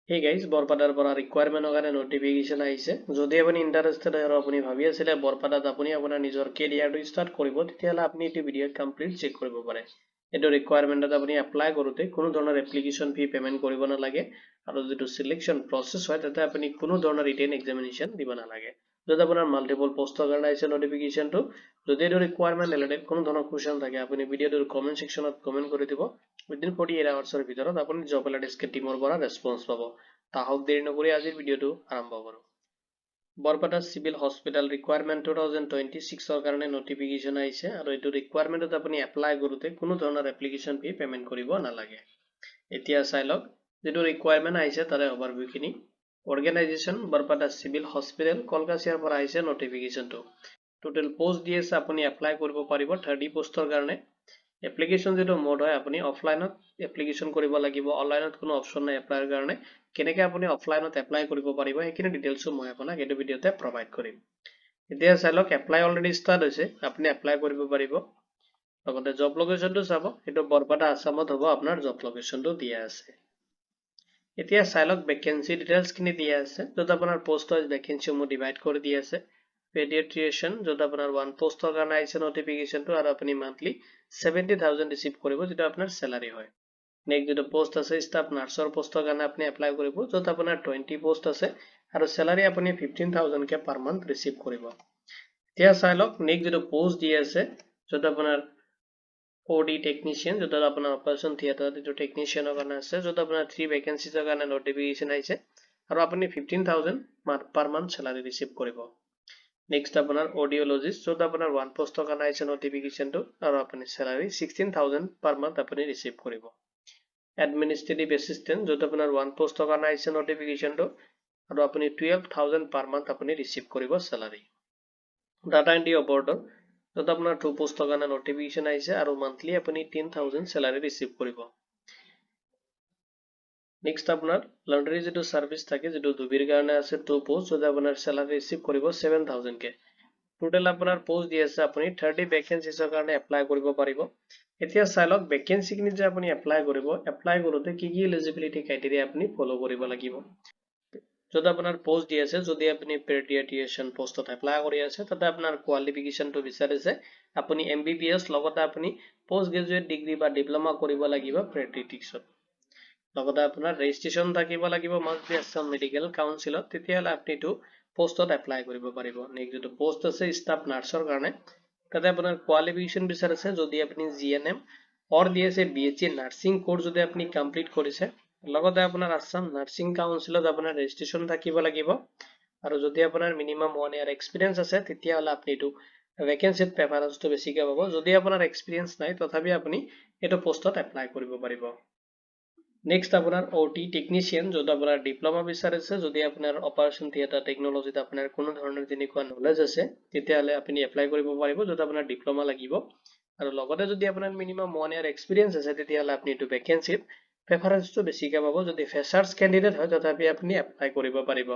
Hey guys, বৰপাদাৰ পৰা ৰিকুৱাৰমেণ্টৰ কাৰণে notification আহিছে। যদি আপুনি ইণ্টাৰেষ্টেড হয় আৰু আপুনি ভাবি আছিলে বৰপাদাত আপুনি আপোনাৰ নিজৰ কেৰিয়াৰটো ষ্টাৰ্ট কৰিব, তেতিয়াহ'লে আপুনি এইটো ভিডিঅ'ত কমপ্লিট চেক কৰিব পাৰে। এইটো ৰিকুৱাৰমেণ্টত আপুনি এপ্লাই কৰোঁতে কোনো ধৰণৰ এপ্লিকেশ্যন ফি পে'মেণ্ট কৰিব নালাগে আৰু যিটো চিলেকশ্যন প্ৰচেছ হয় তাতে আপুনি কোনো ধৰণৰ ৰিটেন এক্সামিনেশ্যন দিব নালাগে। যদি আপোনাৰ মাল্টিপল পোষ্টৰ কাৰণে আহিছে নটিফিকেশ্যনটো, যদি এইটো ৰিকুৱাৰমেণ্ট ৰিলেটেড কোনো ধৰণৰ কুৱেশ্যন থাকে আপুনি ভিডিঅ'টোৰ কমেণ্ট ছেকশ্যনত কমেণ্ট কৰি দিব। উইদিন 48 আৱাৰ্ছৰ ভিতৰত আপুনি জব এলাৰ্ট টিমৰ পৰা ৰেছপন্স পাব। তাহক দেৰি নকৰি আজিৰ ভিডিঅ'টো আৰম্ভ কৰোঁ। বৰপেটা চিভিল হস্পিটেল ৰিকুৱাৰমেণ্ট 2026ৰ কাৰণে নটিফিকেশ্যন আহিছে আৰু এইটো ৰিকুৱাৰমেণ্টত আপুনি এপ্লাই কৰোঁতে কোনো ধৰণৰ এপ্লিকেশ্যন ফি পে'মেণ্ট কৰিব নালাগে। এতিয়া চাই লওক যিটো ৰিকুৱাৰমেণ্ট আহিছে তাৰে অভাৰভিউখিনি। অৰ্গেনাইজেশ্যন বৰপেটা চিভিল হস্পিটেল কলকাছিয়াৰ পৰা আহিছে নটিফিকেশ্যনটো। টোটেল পোষ্ট দি আছে, আপুনি এপ্লাই কৰিব পাৰিব 30 পোষ্টৰ কাৰণে। এপ্লিকেশ্যন যিটো মোড হয় আপুনি অফলাইনত এপ্লিকেশ্যন কৰিব লাগিব, অনলাইনত কোনো অপশ্যন নাই এপ্লাইৰ কাৰণে। কেনেকৈ আপুনি অফলাইনত এপ্লাই কৰিব পাৰিব সেইখিনি ডিটেইলছো মই আপোনাক এইটো ভিডিঅ'তে প্ৰভাইড কৰিম। এতিয়া চাই লওক এপ্লাই অলৰেডি ষ্টাৰ্ট হৈছে, আপুনি এপ্লাই কৰিব পাৰিব। লগতে জব লোকেশ্যনটো চাব, এইটো বৰপেটা আছামত হ'ব, আপোনাৰ জব লোকেশ্যনটো দিয়া আছে। এতিয়া চাই লওক ভেকেঞ্চি ডিটেইলছখিনি দিয়া আছে, য'ত আপোনাৰ পোষ্ট ৱাইজ ভেকেঞ্চিসমূহ ডিভাইড কৰি দিয়া আছে। পেডিয়াট্ৰিচিয়ান য'ত আপোনাৰ 1 পোষ্টৰ কাৰণে আহিছে নটিফিকেশ্যনটো আৰু আপুনি মান্থলি 70,000 ৰিচিভ কৰিব, যিটো আপোনাৰ চেলাৰী হয়। নেক্সট যিটো পোষ্ট আছে ষ্টাফ নাৰ্ছৰ পোষ্টৰ কাৰণে আপুনি এপ্লাই কৰিব, য'ত আপোনাৰ 20 পোষ্ট আছে আৰু চেলাৰী আপুনি 15,000কে পাৰ মান্থ ৰিচিভ কৰিব। এতিয়া চাই লওক নেক্সট যিটো পোষ্ট দি আছে, য'ত আপোনাৰ OD টেকনিচিয়ান, য'ত আপোনাৰ অপাৰেশ্যন থিয়েটাৰ যিটো টেকনিচিয়ানৰ কাৰণে আছে, য'ত আপোনাৰ 3 ভেকেঞ্চিজৰ কাৰণে নটিফিকেশ্যন আহিছে আৰু আপুনি 15,000 পাৰ মান্থ চেলাৰী ৰিচিভ কৰিব। নেক্সট আপোনাৰ অডিঅ'লজিষ্ট, য'ত আপোনাৰ 1 পোষ্টৰ কাৰণে আহিছে নটিফিকেশ্যনটো আৰু আপুনি চেলাৰী 16,000 পাৰ মান্থ আপুনি ৰিচিভ কৰিব। এডমিনিষ্ট্ৰেটিভ এছিষ্টেণ্ট, য'ত আপোনাৰ 1 পোষ্টৰ কাৰণে আহিছে নটিফিকেশ্যনটো আৰু আপুনি 12,000 পাৰ মান্থ আপুনি ৰিচিভ কৰিব চেলাৰী। ডাটা এণ্ট্ৰি অপাৰেটৰ, য'ত আপোনাৰ 2 পোষ্টৰ কাৰণে নটিফিকেশ্যন আহিছে আৰু মান্থলি আপুনি 10,000 চেলাৰী ৰিচিভ কৰিব। নেক্সট আপোনাৰ লণ্ড্ৰি যিটো ছাৰ্ভিচ থাকে, যিটো ধুবিৰ কাৰণে আছে 2 পোষ্ট, য'ত আপোনাৰ চেলাৰী ৰিচিভ কৰিব 7,000কে। টোটেল আপোনাৰ পোষ্ট দি আছে, আপুনি 30 ভেকেঞ্চিজৰ কাৰণে এপ্লাই কৰিব পাৰিব। এতিয়া চাই লওক ভেকেঞ্চিখিনি যে আপুনি এপ্লাই কৰিব, এপ্লাই কৰোঁতে কি এলিজিবিলিটি ক্ৰাইটেৰিয়া আপুনি ফ'ল' কৰিব লাগিব। য'ত আপোনাৰ পোষ্ট দি আছে, যদি আপুনি পেডিয়াট্ৰিচিয়ান পোষ্টত এপ্লাই কৰি আছে, তাতে আপোনাৰ কোৱালিফিকেশ্যনটো বিচাৰিছে আপুনি MBBS লগতে আপুনি পোষ্ট গ্ৰেজুৱেট ডিগ্ৰী বা ডিপ্ল'মা কৰিব লাগিব পেডিয়াট্ৰিক্সত। লগতে আপোনাৰ ৰেজিষ্ট্ৰেশ্যন থাকিব লাগিব মাষ্ট বি আছাম মেডিকেল কাউন্সিলত, তেতিয়াহ'লে আপুনি এইটো পোষ্টত এপ্লাই কৰিব পাৰিব। নেক্সট যিটো পোষ্ট আছে ষ্টাফ নাৰ্ছৰ কাৰণে, তাতে আপোনাৰ কোৱালিফিকেশ্যন বিচাৰিছে যদি আপুনি GNM অৰ DSA BHC নাৰ্ছিং কোৰ্চ যদি আপুনি কমপ্লিট কৰিছে, লগতে আপোনাৰ আছাম নাৰ্ছিং কাউন্সিলত আপোনাৰ ৰেজিষ্ট্ৰেশ্যন থাকিব লাগিব আৰু যদি আপোনাৰ মিনিমাম 1 year এক্সপিৰিয়েঞ্চ আছে, তেতিয়াহ'লে আপুনি এইটো ভেকেঞ্চিত প্ৰেফাৰেঞ্চটো বেছিকৈ পাব। যদি আপোনাৰ এক্সপিৰিয়েঞ্চ নাই, তথাপি আপুনি এইটো পোষ্টত এপ্লাই কৰিব পাৰিব। নেক্সট আপোনাৰ OT টেকনিচিয়ান, য'ত আপোনাৰ ডিপ্ল'মা বিচাৰিছে, যদি আপোনাৰ অপাৰেশ্যন থিয়েটাৰ টেকনলজিত আপোনাৰ কোনো ধৰণৰ তেনেকুৱা নলেজ আছে, তেতিয়াহ'লে আপুনি এপ্লাই কৰিব পাৰিব, য'ত আপোনাৰ ডিপ্ল'মা লাগিব। আৰু লগতে যদি আপোনাৰ মিনিমাম 1 year এক্সপিৰিয়েঞ্চ আছে, তেতিয়াহ'লে আপুনি এইটো ভেকেঞ্চিত প্ৰেফাৰেঞ্চটো বেছিকৈ পাব। যদি ফ্ৰেছাৰ্ছ কেণ্ডিডেট হয়, তথাপি আপুনি এপ্লাই কৰিব পাৰিব।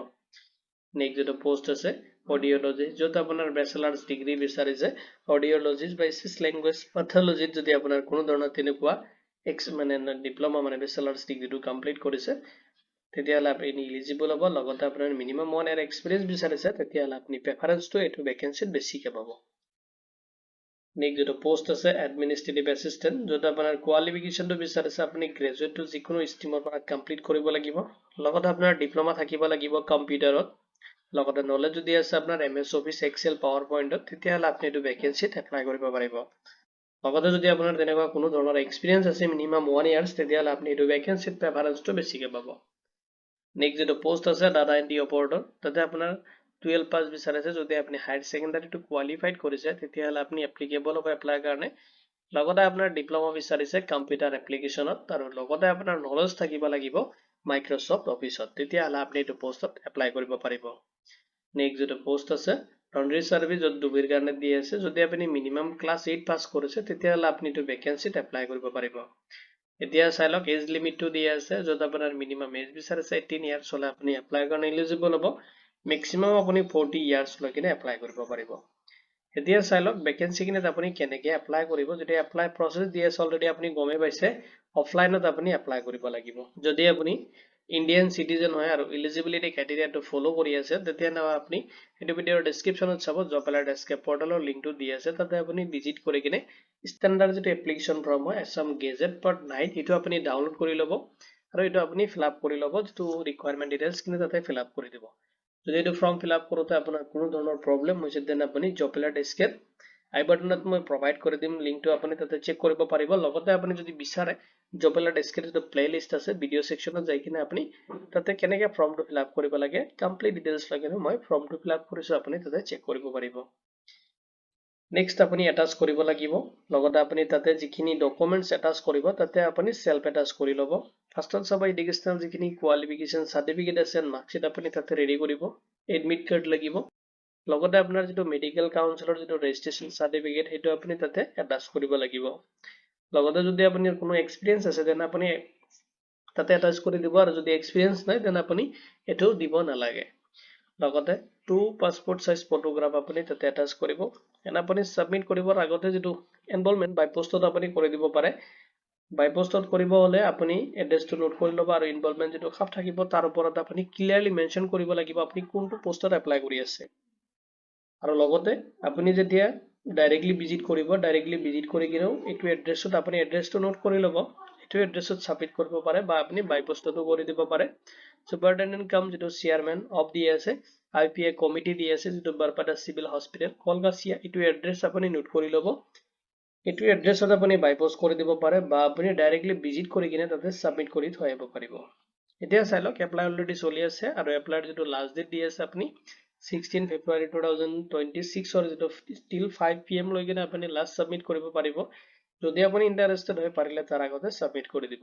নেক্সট যিটো পোষ্ট আছে অডিঅ'লজিষ্ট, য'ত আপোনাৰ বেচেলাৰ্ছ ডিগ্ৰী বিচাৰিছে অডিঅ'লজিষ্ট বা স্পীচ লেংগুৱেজ পেথলজিত, যদি আপোনাৰ কোনো ধৰণৰ তেনেকুৱা ডিপ্ল'মা বেচেলাৰ্ছ ডিগ্ৰীটো কমপ্লিট কৰিছে, তেতিয়াহ'লে আপুনি ইলিজিবল হ'ব। লগতে আপোনাৰ মিনিমাম 1 year এক্সপিৰিয়েঞ্চ বিচাৰিছে, তেতিয়াহ'লে আপুনি প্ৰেফাৰেঞ্চটো এইটো ভেকেঞ্চিত বেছিকৈ পাব। নেক্সট যিটো পোষ্ট আছে এডমিনিষ্ট্ৰেটিভ এছিষ্টেণ্ট, য'ত আপোনাৰ কোৱালিফিকেশ্যনটো বিচাৰিছে আপুনি গ্ৰেজুৱেটটো যিকোনো ষ্ট্ৰীমৰ পৰা কমপ্লিট কৰিব লাগিব, লগতে আপোনাৰ ডিপ্ল'মা থাকিব লাগিব কম্পিউটাৰত। লগতে নলেজ যদি আছে আপোনাৰ MS অফিচ এক্সেল পাৱাৰ পইণ্টত, তেতিয়াহ'লে আপুনি এইটো ভেকেঞ্চিত এপ্লাই কৰিব পাৰিব। লগতে যদি আপোনাৰ তেনেকুৱা কোনো ধৰণৰ এক্সপিৰিয়েঞ্চ আছে মিনিমাম 1 years, তেতিয়াহ'লে আপুনি এইটো ভেকেঞ্চিত প্ৰেফাৰেঞ্চটো বেছিকৈ পাব। নেক্সট যিটো পোষ্ট আছে ডাটা এণ্ট্ৰি অপাৰেটৰ, তাতে আপোনাৰ 12 পাছ বিচাৰিছে, যদি আপুনি হায়াৰ ছেকেণ্ডাৰীটো কোৱালিফাইড কৰিছে, তেতিয়াহ'লে আপুনি এপ্লিকেবল হ'ব এপ্লাইৰ কাৰণে। লগতে আপোনাৰ ডিপ্ল'মা বিচাৰিছে কম্পিউটাৰ এপ্লিকেশ্যনত আৰু লগতে আপোনাৰ নলেজ থাকিব লাগিব মাইক্ৰ'ছফ্ট অফিচত, তেতিয়াহ'লে আপুনি এইটো পোষ্টত এপ্লাই কৰিব পাৰিব। নেক্সট যিটো পোষ্ট আছে লণ্ড্ৰি ছাৰ্ভিচ, য'ত ধুবিৰ কাৰণে দি আছে, যদি আপুনি মিনিমাম ক্লাছ 8 পাছ কৰিছে, তেতিয়াহ'লে আপুনি এইটো ভেকেঞ্চিত এপ্লাই কৰিব পাৰিব। এতিয়া চাই লওক এজ লিমিটটো দিয়া আছে, য'ত আপোনাৰ মিনিমাম এজ বিচাৰিছে 18 years হ'লে আপুনি এপ্লাইৰ কাৰণে ইলিজিবল হ'ব। মেক্সিমাম আপুনি 40 years লৈ কিনে এপ্লাই কৰিব পাৰিব। এতিয়া চাই লওক ভেকেঞ্চিখিনিত আপুনি কেনেকৈ এপ্লাই কৰিব। যদি এপ্লাই প্ৰচেছ দি আছে অলৰেডি আপুনি গমেই পাইছে, অফলাইনত আপুনি এপ্লাই কৰিব লাগিব। যদি আপুনি ইন্ডিয়ান সিটিজেন হয় আৰু এলিজিবিলিটি ক্ৰাইটেৰিয়াটো ফলো কৰি আছে তেতিয়া আপুনি এইটো ভিডিঅ'ৰ ডেসক্ৰিপচনত চাব জব এলাৰ্ট এস্কেপ পৰ্টেলৰ লিংকটো দি আছে তাতে আপুনি ভিজিট কৰি কিনে ষ্টেণ্ডাৰ্ড যেটো এপ্লিকেশন ফৰ্ম হয় আসাম গেজেট পাৰ্ট 9 এইটো আপুনি ডাউনলোড কৰি ল'ব আৰু এইটো আপুনি ফিল আপ কৰি ল'ব যেটো ৰিকুৱাৰমেন্ট ডিটেইলছ কিনে তাতে ফিল আপ কৰি দিব যদি এইটো ফৰ্ম ফিল আপ কৰোতে আপোনাৰ কোনো ধৰণৰ প্ৰবলেম হৈছে দেন আপুনি জব এলাৰ্ট এস্কেপ আই বাটনত মই প্ৰভাইড কৰি দিম লিংকটো আপুনি তাতে চেক কৰিব পাৰিব লগতে আপুনি যদি বিচাৰে জব এলাৰ্ট এস্কেপৰ প্লেলিষ্ট আছে ভিডিও সেকশনত যাই কিনে আপুনি তাতে কেনেকৈ ফৰ্মটো ফিল আপ কৰিব লাগে কমপ্লিট ডিটেইলছ লাগে মই ফৰ্মটো ফিল আপ কৰিছো আপুনি তাতে চেক কৰিব পাৰিব নেক্সট আপুনি এটাচ কৰিব লাগিব লগতে আপুনি তাতে যিখিনি ডকুমেন্টস এটাচ কৰিব তাতে আপুনি সেলফ এটাচ কৰি ল'ব ফাৰ্ষ্টত চাব এডুকেশনাল যিখিনি কোৱালিফিকেশন সাৰ্টিফিকেট আছে মাৰ্কশিট আপুনি তাতে ৰেডি কৰিব এডমিট কাৰ্ড লাগিব লগতে আপোনাৰ যেটো মেডিকেল কাউন্সিলৰ যেটো ৰেজিষ্ট্ৰেচন সাৰ্টিফিকেট হেতু আপুনি তাতে এটাচ কৰিব লাগিব লগতে যদি আপুনি কোনো এক্সপেৰিয়েন্স আছে দেন আপুনি তাতে এটাচ কৰি দিব আৰু যদি এক্সপেৰিয়েন্স নাই দেন আপুনি এটো দিব নালাগে লগতে টু পাসপোৰ্ট সাইজ ফটোগ্ৰাফ আপুনি তাতে এটাচ কৰিব এন আপুনি সাবমিট কৰিবৰ আগতে যেটো এনৰোলমেন্ট বাই পোষ্টত আপুনি কৰি দিব পাৰে বাই পোষ্টত কৰিব হলে আপুনি এড্ৰেছটো নোট কৰি ল'ব আৰু ইনভলভমেন্ট যেটো খাপ থাকিব তাৰ ওপৰত আপুনি ক্লিয়াৰলি মেনশন কৰিব লাগিব আপুনি কোনটো পোষ্টত এপ্লাই কৰি আছে আৰু লগতে আপুনি যেতিয়া ডাইৰেক্টলি ভিজিট কৰিব ডাইৰেক্টলি ভিজিট কৰি কিনেও এইটো এড্ৰেছত আপুনি এড্ৰেছটো নোট কৰি ল'ব এইটো এড্ৰেছত সাবমিট কৰিব পাৰে বা আপুনি বাই পোষ্টতো কৰি দিব পাৰে সুপাৰিনটেনডেন্ট কাম যেটো চেয়াৰম্যান অফ দি আছে আইপিএ কমিটি দি আছে যেটো বৰপাটা সিভিল হস্পিটেল কলকাছিয়া এইটো এড্ৰেছ আপুনি নোট কৰি ল'ব এইটো এড্ৰেছত আপুনি বাই পোষ্ট কৰি দিব পাৰে বা আপুনি ডাইৰেক্টলি ভিজিট কৰি কিনে তাতে সাবমিট কৰি থৈ আহিব পাৰিব এতিয়া চাই লওক এপ্লাই অলৰেডি চলি আছে আৰু এপ্লাইৰ যেটো লাষ্ট ডেট দি আছে আপুনি 16 February 2026 or till 5 PM লৈকে আপুনি লাষ্ট সাবমিট কৰিব পাৰিব যদি আপুনি ইন্টাৰেস্টেড হৈ পাৰিলে তাৰ আগতে সাবমিট কৰি দিব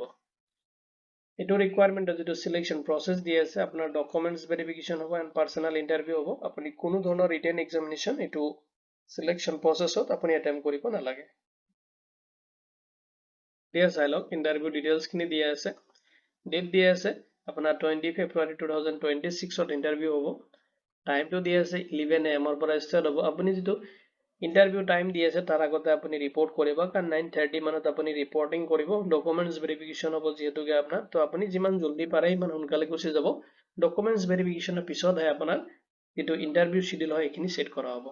এটো ৰিকুৱাৰমেন্ট যেটো সিলেকশন প্ৰসেস দি আছে আপোনাৰ ডকুমেন্টস ভেৰিফিকেশন হ'ব এন্ড পাৰ্সোনাল ইন্টাৰভিউ হ'ব আপুনি কোনো ধৰণৰ ৰিটেন এক্সামিনেশন এটো সিলেকশন প্ৰসেসত আপুনি এটেম্প কৰিব নালাগে দিয়া চাই লওক ইন্টাৰভিউ ডিটেইলছ খিনি দিয়া আছে ডেট দিয়া আছে আপোনাৰ 20 February 2026 ত ইন্টাৰভিউ হ'ব টাইম টু দি আছে 11 AM ৰ পৰা ষ্টাৰ্ট হ'ব আপুনি যেটো ইন্টাৰভিউ টাইম দি আছে তাৰ আগতে আপুনি ৰিপৰ্ট কৰিব কাৰণ 9:30 মানত আপুনি ৰিপৰ্টিং কৰিব ডকুমেন্টস ভেৰিফিকেশন হ'ব যেহেতু আপোনাৰ তো আপুনি যিমান জলদি পাৰে ইমান সোনকালে গুছি যাব ডকুমেন্টস ভেৰিফিকেশনৰ পিছতহে আপোনাৰ যেটো ইন্টাৰভিউ শিডিউল হয় এখিনি সেট কৰা হ'ব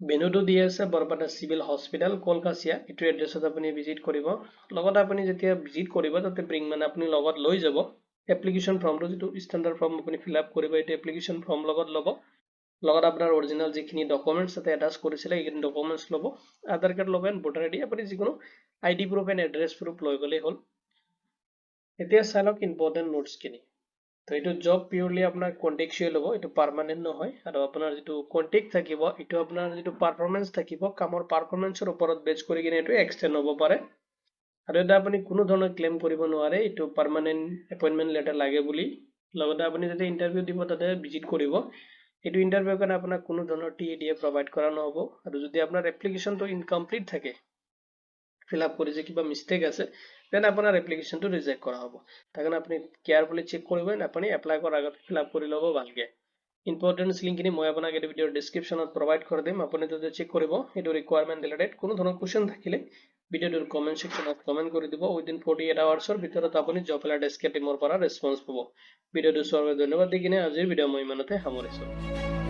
বেনুটো দি আছে বৰপাটা সিভিল হস্পিটেল কলকাছিয়া এটো এড্ৰেছত আপুনি ভিজিট কৰিব লগত আপুনি যেতিয়া ভিজিট কৰিব তাতে ব্ৰিং মানে আপুনি লগত লৈ যাব এপ্লিকেশন ফৰ্মটো যেটো ষ্টেণ্ডাৰ্ড ফৰ্ম আপুনি ফিল আপ কৰিব এটো এপ্লিকেশন ফৰ্ম লগত ল'ব লগত আপোনাৰ অৰিজিনাল যিখিনি ডকুমেন্টস তাতে এটাচ কৰিছিলে এই ডকুমেন্টস ল'ব আধাৰ কাৰ্ড ল'ব এণ্ড ভোটাৰ আইডি আপুনি যিকোনো ID proof and address proof লৈ গ'লেই হ'ল এতিয়া চাই লওক ইম্পৰ্টেন্ট নোটছ খিনি তো এটো জব পিউৰলি আপোনাৰ কন্টেক্সুৱেল হ'ব এটো পাৰ্মানেন্ট নহয় আৰু আপোনাৰ যেটো কন্টেক্ট থাকিব এটো আপোনাৰ যেটো পাৰফৰম্যান্স থাকিব কামৰ পাৰফৰম্যান্সৰ ওপৰত বেছ কৰি কিনে এটো এক্সটেন্ড হ'ব পাৰে আৰু এটা আপুনি কোনো ধৰণৰ ক্লেম কৰিব নোৱাৰে এটো পাৰ্মানেন্ট এপইন্টমেন্ট লেটাৰ লাগে বুলি লগতে আপুনি যদি ইন্টাৰভিউ দিব তাতে ভিজিট কৰিব এটো ইন্টাৰভিউ কাৰণে আপোনাক কোনো ধৰণৰ টিএডিএ প্ৰভাইড কৰা নহব আৰু যদি আপোনাৰ এপ্লিকেশনটো ইনকমপ্লিট থাকে ফিল আপ কৰিছে কিবা মিস্টেক আছে দেন আপোনাৰ এপ্লিকেশনটো ৰিজেক্ট কৰা হ'ব তাকাৰণে আপুনি কেয়াৰফুলি চেক কৰিব আপুনি এপ্লাই কৰাৰ আগতে ফিল আপ কৰি ল'ব ভালকে ইম্পৰ্টেন্স লিংকখিনি মই আপোনাক এই ভিডিওৰ ডেসক্ৰিপচনত প্ৰভাইড কৰি দিম আপুনি যদি চেক কৰিব এটো ৰিকুৱাৰমেন্ট ৰিলেটেড কোনো ধৰণৰ কোৱেশ্চন থাকিলে ভিডিওৰ কমেন্ট সেকশনত কমেন্ট কৰি দিব উইদিন 48 আৱাৰ্ছৰ ভিতৰত আপুনি জব এলাৰ্ট এস্কেপ টিমৰ পৰা ৰেসপন্স পাব ভিডিওটো চোৱাৰ বাবে ধন্যবাদ দি কিনে আজিৰ ভিডিও মই ইমানতে সামৰিছো